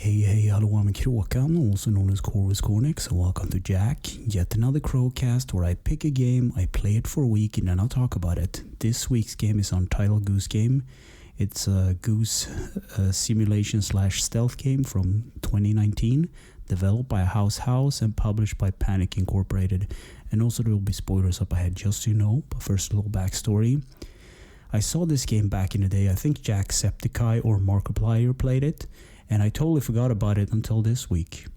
Hey, hallå, I'm Kråkan, also known as Corvus Cornix, and welcome to Yacc, yet another Crowcast where I pick a game, I play it for a week, and then I'll talk about it. This week's game is Untitled Goose Game. It's a goose simulation / stealth game from 2019, developed by House and published by Panic Incorporated. And also there will be spoilers up ahead, just so you know, but first a little backstory. I saw this game back in the day. I think Jacksepticeye or Markiplier played it, and I totally forgot about it until this week.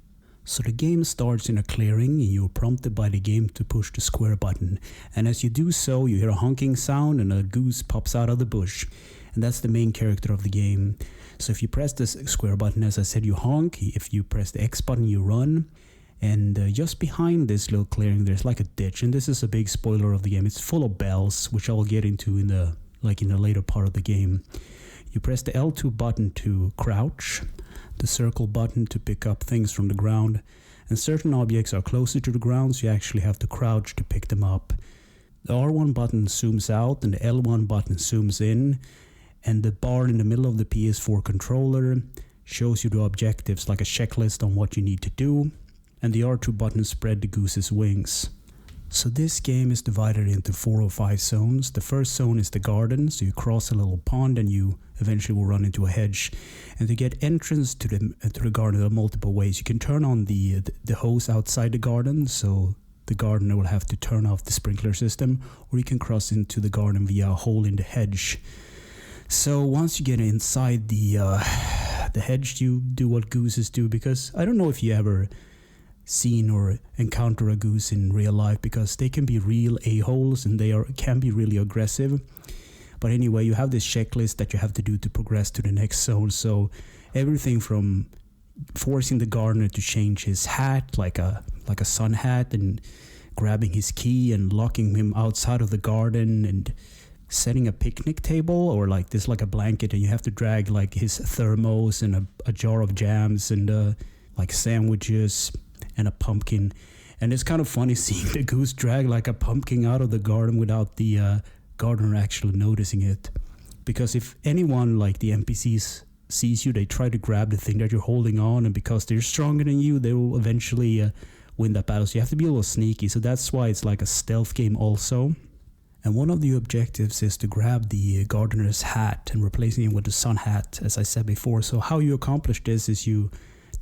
So the game starts in a clearing, and you're prompted by the game to push the square button. And as you do so, you hear a honking sound and a goose pops out of the bush. And that's the main character of the game. So if you press the square button, as I said, you honk. If you press the X button, you run. And just behind this little clearing, there's like a ditch. And this is a big spoiler of the game. It's full of bells, which I'll get into in the later part of the game. You press the L2 button to crouch, the circle button to pick up things from the ground, and certain objects are closer to the ground, so you actually have to crouch to pick them up. The R1 button zooms out and the L1 button zooms in, and the bar in the middle of the PS4 controller shows you the objectives like a checklist on what you need to do, and the R2 button spread the goose's wings. So this game is divided into 4 or 5 zones. The first zone is the garden, so you cross a little pond and you eventually will run into a hedge. And to get entrance to the garden, there are multiple ways. You can turn on the hose outside the garden, so the gardener will have to turn off the sprinkler system, or you can cross into the garden via a hole in the hedge. So once you get inside the hedge, you do what gooses do, because I don't know if you ever seen or encounter a goose in real life, because they can be real a-holes and can be really aggressive. But anyway, you have this checklist that you have to do to progress to the next zone. So everything from forcing the gardener to change his hat like a sun hat, and grabbing his key and locking him outside of the garden, and setting a picnic table or like a blanket, and you have to drag like his thermos and a jar of jams and like sandwiches and a pumpkin. And it's kind of funny seeing the goose drag like a pumpkin out of the garden without the gardener actually noticing it. Because if anyone like the NPCs sees you, they try to grab the thing that you're holding on, and because they're stronger than you, they will eventually win that battle. So you have to be a little sneaky. So that's why it's like a stealth game also. And one of the objectives is to grab the gardener's hat and replacing it with the sun hat, as I said before. So how you accomplish this is you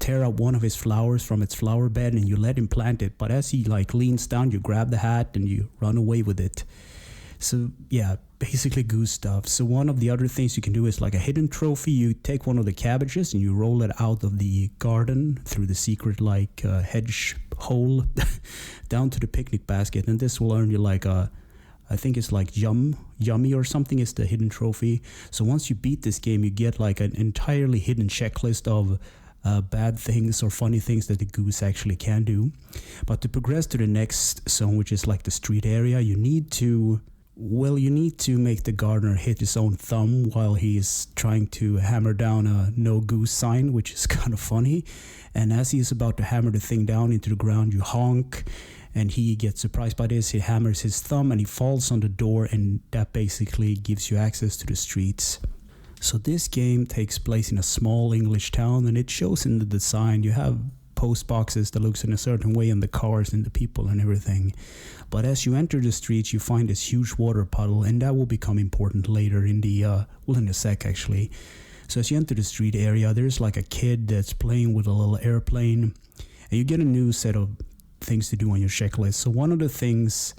tear out one of his flowers from its flower bed and you let him plant it, but as he like leans down, you grab the hat and you run away with it. So yeah, basically goose stuff. So one of the other things you can do is like a hidden trophy. You take one of the cabbages and you roll it out of the garden through the secret like hedge hole down to the picnic basket, and this will earn you like I think it's like yummy or something is the hidden trophy. So once you beat this game, you get like an entirely hidden checklist of bad things or funny things that the goose actually can do. But to progress to the next zone, which is like the street area, you need to make the gardener hit his own thumb while he is trying to hammer down a no goose sign, which is kind of funny. And as he is about to hammer the thing down into the ground, you honk, and he gets surprised by this. He hammers his thumb and he falls on the door, and that basically gives you access to the streets. So this game takes place in a small English town, and it shows in the design. You have post boxes that looks in a certain way, and the cars and the people and everything. But as you enter the streets, you find this huge water puddle, and that will become important later in a sec actually. So as you enter the street area, there's like a kid that's playing with a little airplane, and you get a new set of things to do on your checklist. So one of the things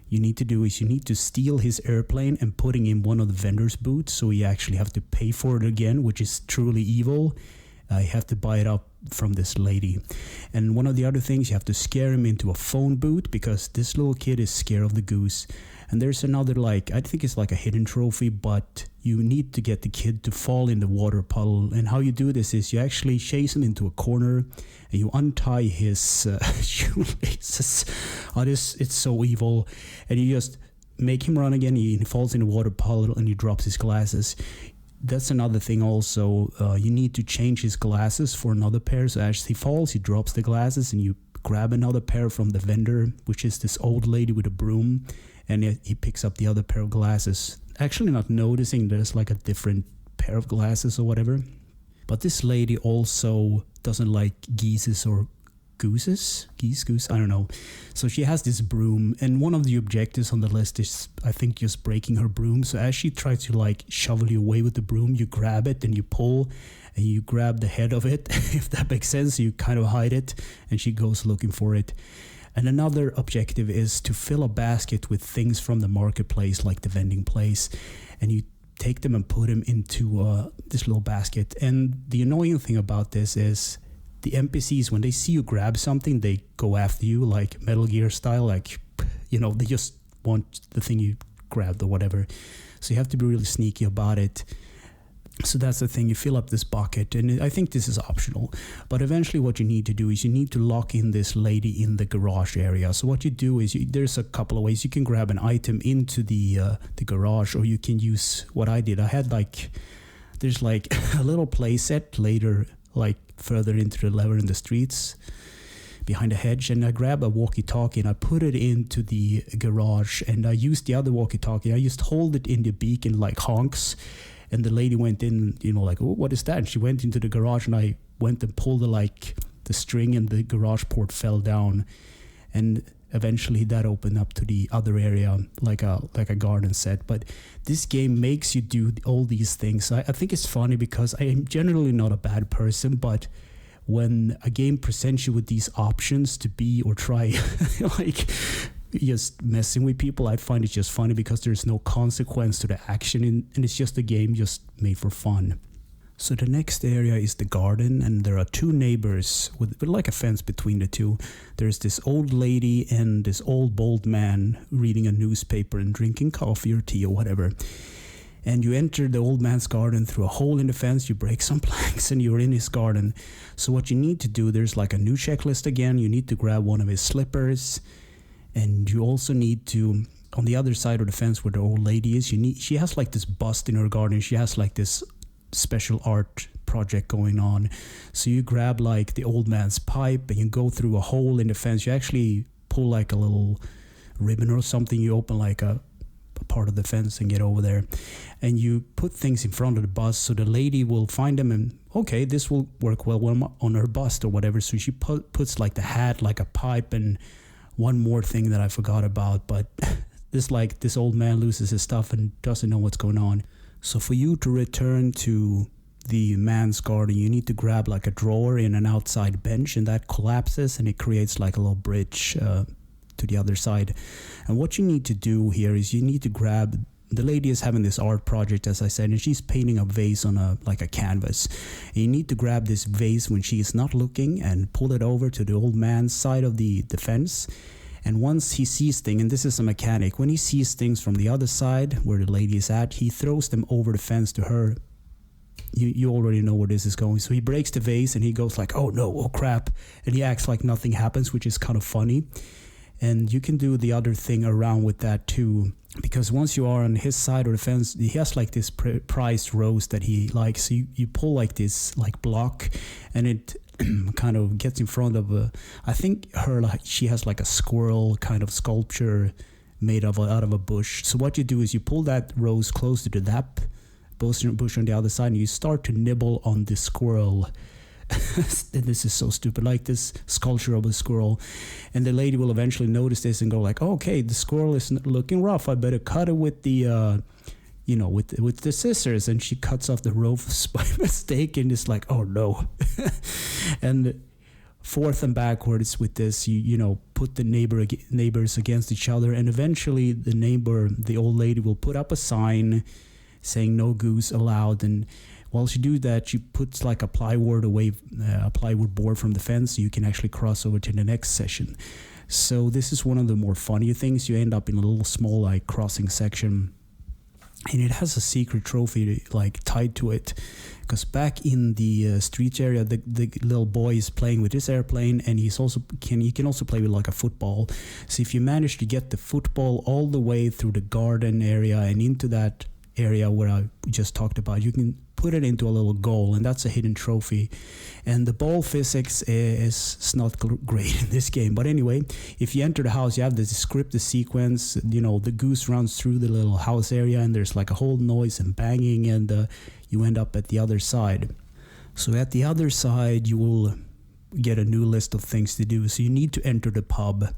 you need to do is you need to steal his airplane and putting in one of the vendor's booths, so you actually have to pay for it again, which is truly evil. You have to buy it up from this lady. And one of the other things, you have to scare him into a phone booth, because this little kid is scared of the goose. And there's another I think it's like a hidden trophy, but you need to get the kid to fall in the water puddle. And how you do this is you actually chase him into a corner and you untie his shoelaces. It's so evil. And you just make him run again. He falls in the water puddle and he drops his glasses. That's another thing also. You need to change his glasses for another pair. So as he falls, he drops the glasses and you grab another pair from the vendor, which is this old lady with a broom. And he picks up the other pair of glasses, actually not noticing there's like a different pair of glasses or whatever. But this lady also doesn't like geese, I don't know. So she has this broom, and one of the objectives on the list is, I think, just breaking her broom. So as she tries to like shovel you away with the broom, you grab it and you pull, and you grab the head of it, if that makes sense. You kind of hide it, and she goes looking for it. And another objective is to fill a basket with things from the marketplace, like the vending place, and you take them and put them into this little basket. And the annoying thing about this is the NPCs, when they see you grab something, they go after you like Metal Gear style, like, you know, they just want the thing you grabbed or whatever. So you have to be really sneaky about it. So that's the thing, you fill up this bucket, and I think this is optional. But eventually what you need to do is you need to lock in this lady in the garage area. So what you do is, there's a couple of ways. You can grab an item into the garage, or you can use what I did. I had there's like a little play set later, like further into the lever in the streets behind a hedge, and I grabbed a walkie-talkie and I put it into the garage, and I used the other walkie-talkie. I just hold it in the beacon like honks, and the lady went in, you know, like, oh, what is that? And she went into the garage, and I went and pulled the string, and the garage port fell down, and eventually that opened up to the other area, like a garden set. But this game makes you do all these things. I think it's funny because I am generally not a bad person, but when a game presents you with these options to be or try like just messing with people, I find it just funny because there's no consequence to the action, and it's just a game just made for fun. So the next area is the garden, and there are two neighbors with like a fence between the two. There's this old lady and this old bald man reading a newspaper and drinking coffee or tea or whatever. And you enter the old man's garden through a hole in the fence, you break some planks, and you're in his garden. So what you need to do, there's like a new checklist again. You need to grab one of his slippers, and you also need to, on the other side of the fence where the old lady is, she has like this bust in her garden. She has like this special art project going on. So you grab like the old man's pipe, and you go through a hole in the fence. You actually pull like a little ribbon or something. You open like a part of the fence and get over there, and you put things in front of the bus so the lady will find them, and okay, this will work well on her bust or whatever. So she puts like the hat, like a pipe, and one more thing that I forgot about, but this old man loses his stuff and doesn't know what's going on. So for you to return to the man's garden, you need to grab like a drawer in an outside bench, and that collapses and it creates like a little bridge to the other side. And what you need to do here is you need to grab, the lady is having this art project, as I said, and she's painting a vase on a canvas. And you need to grab this vase when she is not looking and pull it over to the old man's side of the fence. And once he sees things, and this is a mechanic, when he sees things from the other side where the lady is at, he throws them over the fence to her. You already know where this is going. So he breaks the vase and he goes like, oh no, oh crap. And he acts like nothing happens, which is kind of funny. And you can do the other thing around with that too, because once you are on his side of the fence, he has like this prized rose that he likes. So you pull like this like block, and it kind of gets in front of I think she has like a squirrel kind of sculpture made out of a bush. So what you do is you pull that rose closer to that bush on the other side, and you start to nibble on the squirrel. This is so stupid, like this sculpture of a squirrel, and the lady will eventually notice this and go like, oh, okay, the squirrel is looking rough, I better cut it with the with the scissors. And she cuts off the rose by mistake, and it's like, oh no. And forth and backwards with this, you put the neighbors against each other, and eventually the old lady will put up a sign saying no goose allowed. And while she do that, she puts like a plywood board from the fence, so you can actually cross over to the next session. So this is one of the more funny things. You end up in a little small like crossing section, and it has a secret trophy like tied to it, because back in the street area, the little boy is playing with this airplane, and he can also play with like a football. So if you manage to get the football all the way through the garden area and into that area where I just talked about, you can put it into a little goal, and that's a hidden trophy. And the ball physics is not great in this game, but anyway, if you enter the house, you have the scripted sequence. The goose runs through the little house area, and there's like a whole noise and banging, and you end up at the other side. So at the other side, you will get a new list of things to do. So you need to enter the pub.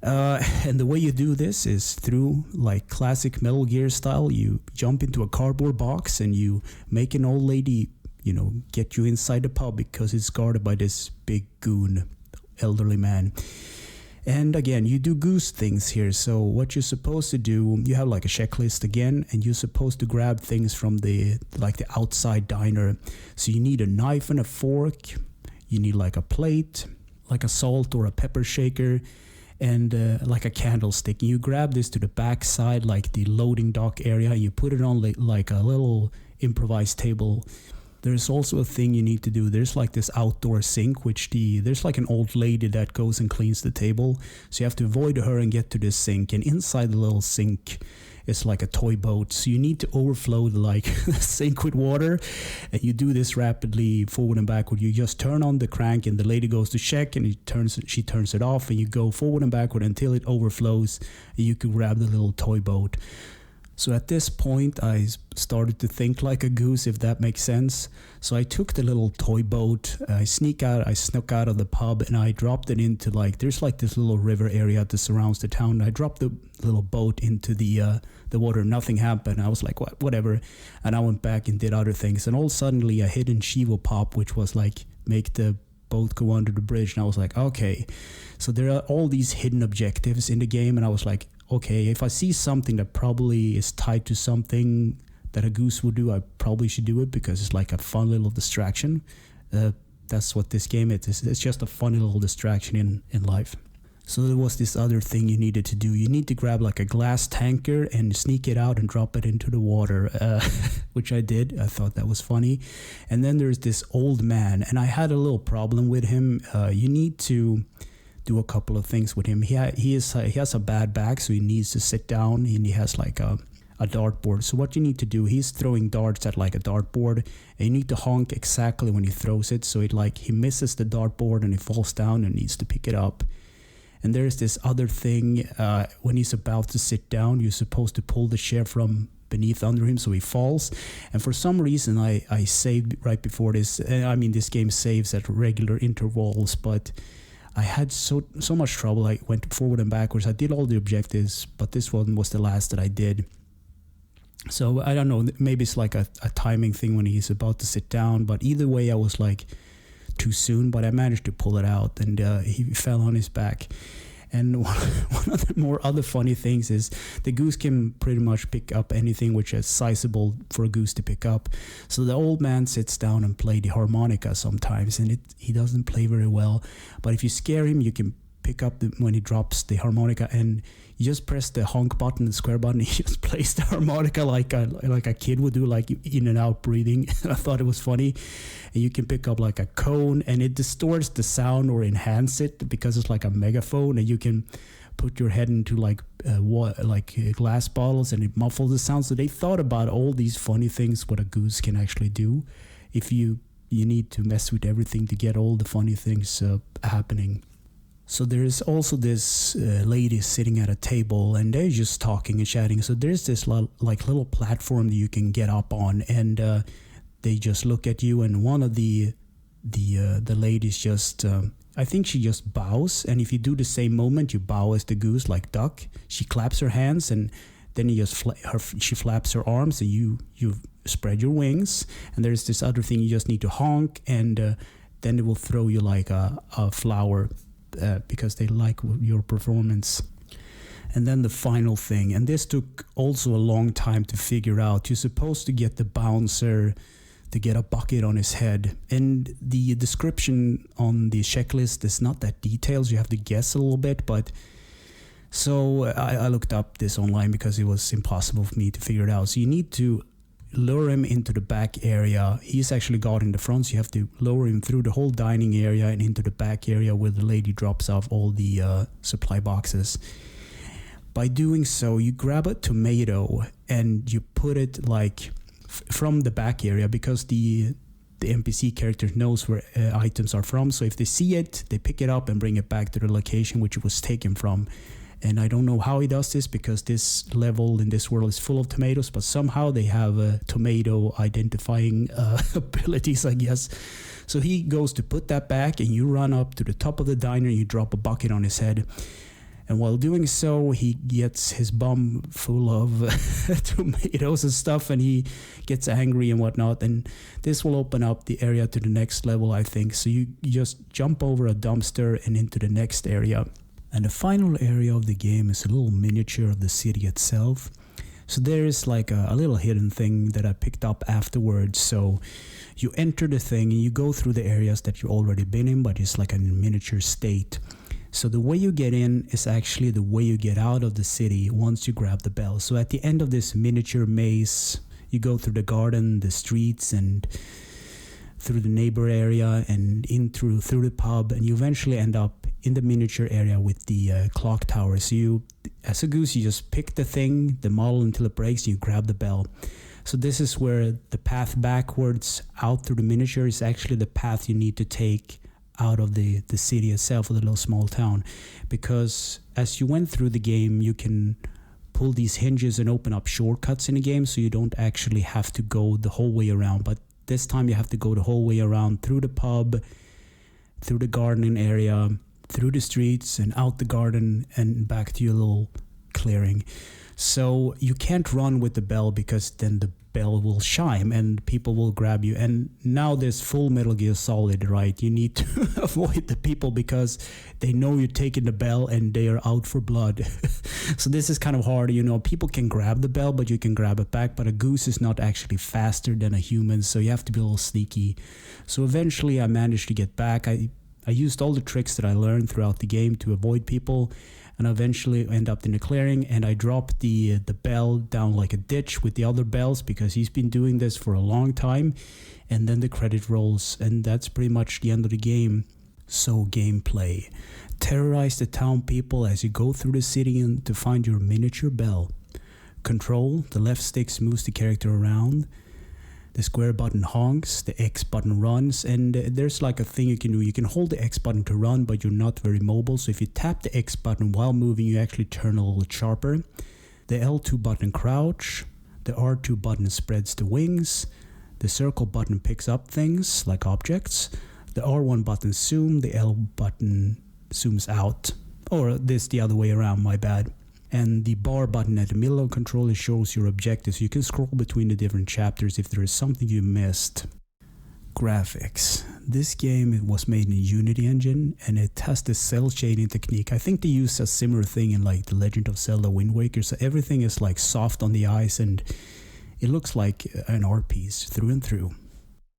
And the way you do this is through like classic Metal Gear style. You jump into a cardboard box and you make an old lady, get you inside the pub because it's guarded by this big goon, elderly man. And again, you do goose things here. So what you're supposed to do, you have like a checklist again, and you're supposed to grab things from the outside diner. So you need a knife and a fork. You need like a plate, like a salt or a pepper shaker, and like a candlestick. You grab this to the back side, like the loading dock area. You put it on like a little improvised table. There's also a thing you need to do. There's like this outdoor sink, there's like an old lady that goes and cleans the table. So you have to avoid her and get to this sink. And inside the little sink is like a toy boat. So you need to overflow the sink with water. And you do this rapidly, forward and backward. You just turn on the crank and the lady goes to check and she turns it off. And you go forward and backward until it overflows. And you can grab the little toy boat. So at this point, I started to think like a goose, if that makes sense. So I took the little toy boat, I snuck out of the pub, and I dropped it into there's this little river area that surrounds the town. I dropped the little boat into the water. Nothing happened. I was like, whatever. And I went back and did other things. And all suddenly a hidden Shivo pop, which was like, make the boat go under the bridge. And I was like, okay. So there are all these hidden objectives in the game. And I was like, okay, if I see something that probably is tied to something that a goose would do, I probably should do it because it's like a fun little distraction. That's what this game is. It's just a funny little distraction in life. So there was this other thing you needed to do. You need to grab like a glass tanker and sneak it out and drop it into the water, which I did. I thought that was funny. And then there's this old man, and I had a little problem with him. You need to do a couple of things with him. He has a bad back, so he needs to sit down, and he has like a dartboard. So what you need to do, he's throwing darts at like a dartboard, and you need to honk exactly when he throws it, so he misses the dartboard and he falls down and needs to pick it up. And there's this other thing, when he's about to sit down, you're supposed to pull the chair from beneath under him so he falls. And for some reason I saved right before this. This game saves at regular intervals, but I had so much trouble. I went forward and backwards. I did all the objectives, but this one was the last that I did. So I don't know, maybe it's like a timing thing when he's about to sit down, but either way I was like too soon, but I managed to pull it out, and he fell on his back. And one of the more other funny things is the goose can pretty much pick up anything which is sizable for a goose to pick up. So the old man sits down and plays the harmonica sometimes, and he doesn't play very well. But if you scare him, you can pick up when he drops the harmonica, and you just press the honk button, the square button, he just plays the harmonica like a kid would do, like in and out breathing. I thought it was funny. And you can pick up like a cone, and it distorts the sound or enhance it because it's like a megaphone, and you can put your head into glass bottles, and it muffles the sound. So they thought about all these funny things what a goose can actually do. If you need to mess with everything to get all the funny things happening. So there's also this lady sitting at a table, and they're just talking and chatting. So there's this little platform that you can get up on, and they just look at you. And one of the ladies just, I think she just bows. And if you do the same movement, you bow as the goose, like duck. She claps her hands, and then she flaps her arms, and you spread your wings. And there's this other thing you just need to honk, and then it will throw you like a flower. Because they like your performance. And then the final thing, and this took also a long time to figure out, you're supposed to get the bouncer to get a bucket on his head, and the description on the checklist is not that detailed, you have to guess a little bit. But so I looked up this online because it was impossible for me to figure it out. So you need to lure him into the back area. He's actually guarding the front, so you have to lower him through the whole dining area and into the back area where the lady drops off all the supply boxes. By doing so, you grab a tomato and you put it from the back area, because the NPC character knows where items are from. So if they see it, they pick it up and bring it back to the location which it was taken from. And I don't know how he does this, because this level in this world is full of tomatoes, but somehow they have tomato identifying abilities, I guess. So he goes to put that back, and you run up to the top of the diner and you drop a bucket on his head. And while doing so, he gets his bum full of tomatoes and stuff, and he gets angry and whatnot. And this will open up the area to the next level, I think. So you just jump over a dumpster and into the next area. And the final area of the game is a little miniature of the city itself. So there is like a little hidden thing that I picked up afterwards. So you enter the thing and you go through the areas that you've already been in, but it's like a miniature state. So the way you get in is actually the way you get out of the city once you grab the bell. So at the end of this miniature maze, you go through the garden, the streets, and through the neighbor area, and in through the pub, and you eventually end up in the miniature area with the clock tower. So you, as a goose, you just pick the thing, the model, until it breaks, and you grab the bell. So this is where the path backwards out through the miniature is actually the path you need to take out of the city itself, or the little small town, because as you went through the game, you can pull these hinges and open up shortcuts in the game, so you don't actually have to go the whole way around. But this time you have to go the whole way around, through the pub, through the gardening area, through the streets, and out the garden, and back to your little clearing. So you can't run with the bell, because then the bell will chime and people will grab you. And now there's full Metal Gear Solid, right? You need to avoid the people, because they know you're taking the bell and they are out for blood. So this is kind of hard. People can grab the bell, but you can grab it back. But a goose is not actually faster than a human, so you have to be a little sneaky. So eventually I managed to get back. I used all the tricks that I learned throughout the game to avoid people, and I eventually end up in the clearing, and I dropped the bell down like a ditch with the other bells, because he's been doing this for a long time. And then the credit rolls, and that's pretty much the end of the game. So gameplay. Terrorize the town people as you go through the city and to find your miniature bell. Control, the left stick moves the character around. The square button honks, the X button runs, and there's like a thing you can do. You can hold the X button to run, but you're not very mobile. So if you tap the X button while moving, you actually turn a little sharper. The L2 button crouch, the R2 button spreads the wings, the circle button picks up things like objects, the R1 button zoom, the L button zooms out. Or this the other way around, my bad. And the bar button at the middle of controller shows your objectives. You can scroll between the different chapters if there is something you missed. Graphics. This game was made in Unity engine, and it has this cell shading technique. I think they use a similar thing in like The Legend of Zelda Wind Waker. So everything is like soft on the eyes, and it looks like an art piece through and through.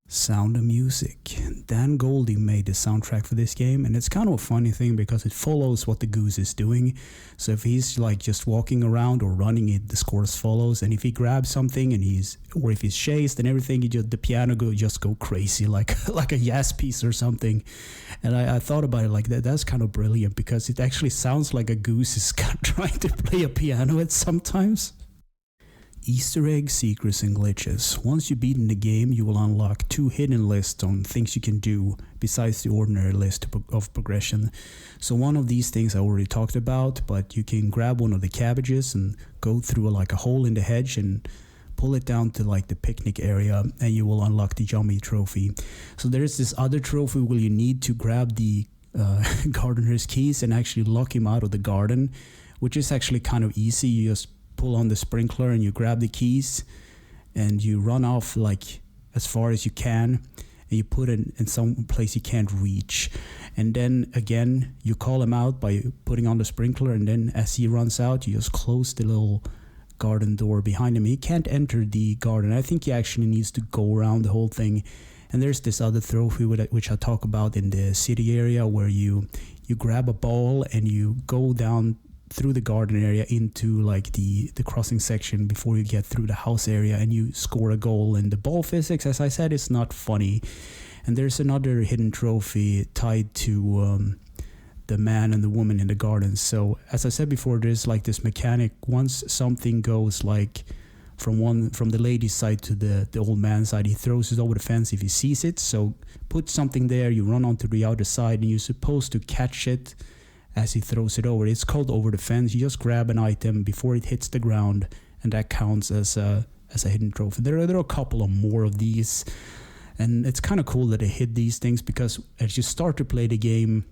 Sound and music. Dan Goldie made the soundtrack for this game, and it's kind of a funny thing because it follows what the goose is doing. So if he's like just walking around or running, the scores follows. And if he grabs something and if he's chased and everything, the piano just go crazy like a Yacc piece or something. And I thought about it like that. That's kind of brilliant, because it actually sounds like a goose is trying to play a piano at sometimes. Easter eggs, secrets, and glitches. Once you beat in the game, you will unlock 2 hidden lists on things you can do besides the ordinary list of progression. So one of these things I already talked about, but you can grab one of the cabbages and go through like a hole in the hedge and pull it down to like the picnic area, and you will unlock the yummy trophy. So there's this other trophy where you need to grab the gardener's keys and actually lock him out of the garden, which is actually kind of easy. You just pull on the sprinkler and you grab the keys and you run off like as far as you can, and you put it in some place you can't reach. And then again, you call him out by putting on the sprinkler, and then as he runs out, you just close the little garden door behind him. He can't enter the garden. I think he actually needs to go around the whole thing. And there's this other trophy which I talk about in the city area, where you grab a ball and you go down through the garden area into like the crossing section before you get through the house area, and you score a goal. And the ball physics, as I said, is not funny. And there's another hidden trophy tied to the man and the woman in the garden. So as I said before, there's like this mechanic. Once something goes like from the lady's side to the old man's side, he throws it over the fence if he sees it. So put something there, you run onto the other side, and you're supposed to catch it as he throws it over. It's called over the fence. You just grab an item before it hits the ground, and that counts as a hidden trophy. There are a couple of more of these, and it's kind of cool that they hid these things, because as you start to play the game,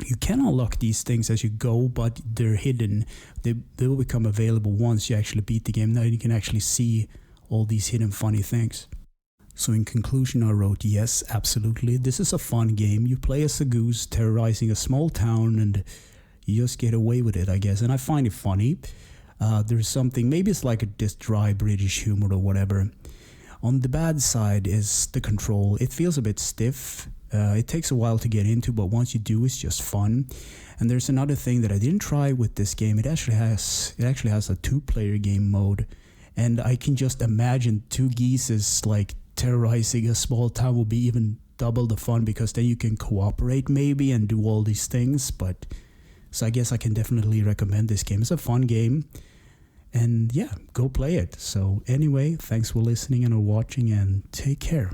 you can unlock these things as you go, but they're hidden. They will become available once you actually beat the game. Now you can actually see all these hidden funny things. So in conclusion, I wrote, yes, absolutely. This is a fun game. You play as a goose terrorizing a small town, and you just get away with it, I guess. And I find it funny. There's something, maybe it's like this dry British humor or whatever. On the bad side is the control. It feels a bit stiff. It takes a while to get into, but once you do, it's just fun. And there's another thing that I didn't try with this game. It actually has a 2-player game mode, and I can just imagine 2 geeses like terrorizing a small town will be even double the fun, because then you can cooperate maybe and do all these things. But so I guess I can definitely recommend this game. It's a fun game, and yeah, go play it. So anyway, thanks for listening and watching, and take care.